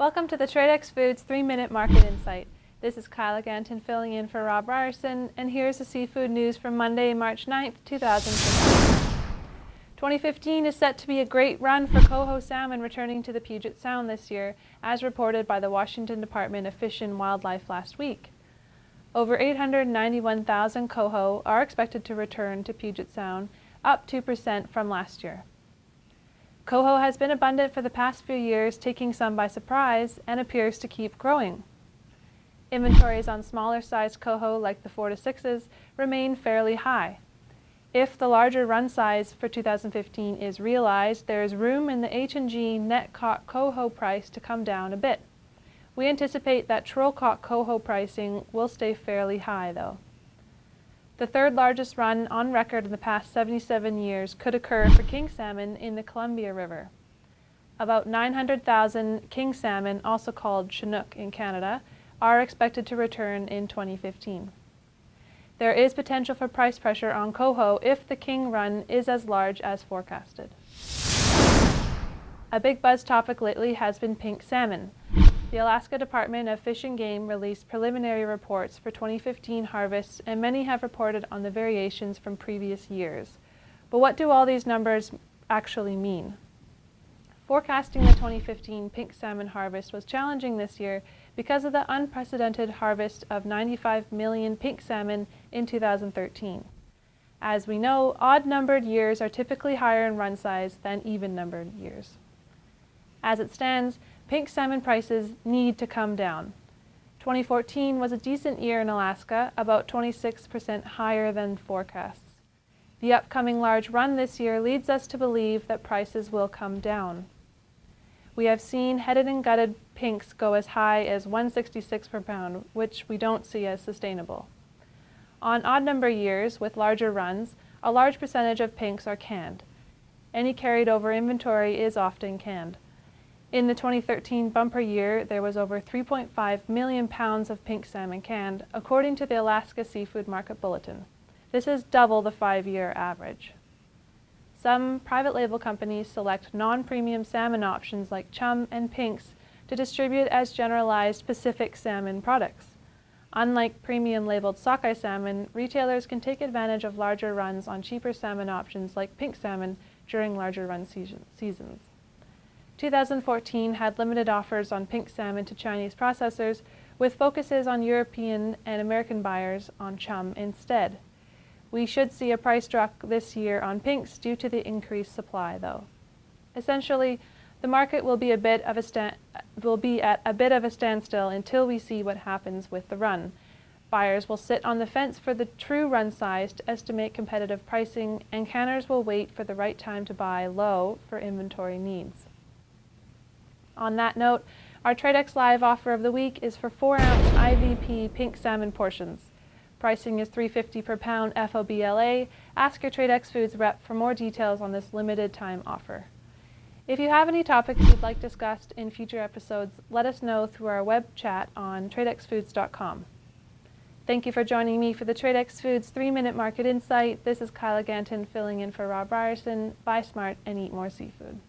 Welcome to the Tradex Foods 3-Minute Market Insight. This is Kyla Ganton filling in for Rob Ryerson, and here's the seafood news from Monday, March 9th, 2015. 2015 is set to be a great run for Coho Salmon returning to the Puget Sound this year, as reported by the Washington Department of Fish and Wildlife last week. Over 891,000 coho are expected to return to Puget Sound, up 2% from last year. Coho has been abundant for the past few years, taking some by surprise, and appears to keep growing. Inventories on smaller sized coho, like the 4 to 6s, remain fairly high. If the larger run size for 2015 is realized, there is room in the H&G net caught coho price to come down a bit. We anticipate that troll caught coho pricing will stay fairly high, though. The third largest run on record in the past 77 years could occur for king salmon in the Columbia River. About 900,000 king salmon, also called Chinook in Canada, are expected to return in 2015. There is potential for price pressure on coho if the king run is as large as forecasted. A big buzz topic lately has been pink salmon. The Alaska Department of Fish and Game released preliminary reports for 2015 harvests, and many have reported on the variations from previous years. But what do all these numbers actually mean? Forecasting the 2015 pink salmon harvest was challenging this year because of the unprecedented harvest of 95 million pink salmon in 2013. As we know, odd-numbered years are typically higher in run size than even-numbered years. As it stands, pink salmon prices need to come down. 2014 was a decent year in Alaska, about 26% higher than forecasts. The upcoming large run this year leads us to believe that prices will come down. We have seen headed and gutted pinks go as high as $166 per pound, which we don't see as sustainable. On odd number years with larger runs, a large percentage of pinks are canned. Any carried over inventory is often canned. In the 2013 bumper year, there was over 3.5 million pounds of pink salmon canned, according to the Alaska Seafood Market Bulletin. This is double the 5-year average. Some private label companies select non-premium salmon options like chum and pinks to distribute as generalized Pacific salmon products. Unlike premium labeled sockeye salmon, retailers can take advantage of larger runs on cheaper salmon options like pink salmon during larger run seasons. 2014 had limited offers on pink salmon to Chinese processors, with focuses on European and American buyers on chum instead. We should see a price drop this year on pinks due to the increased supply, though. Essentially, the market will be at a bit of a standstill until we see what happens with the run. Buyers will sit on the fence for the true run size to estimate competitive pricing, and canners will wait for the right time to buy low for inventory needs. On that note, our Tradex Live offer of the week is for 4-ounce IVP pink salmon portions. Pricing is $3.50 per pound FOBLA. Ask your Tradex Foods rep for more details on this limited time offer. If you have any topics you'd like discussed in future episodes, let us know through our web chat on tradexfoods.com. Thank you for joining me for the Tradex Foods 3-Minute Market Insight. This is Kyla Ganton filling in for Rob Ryerson. Buy smart and eat more seafood.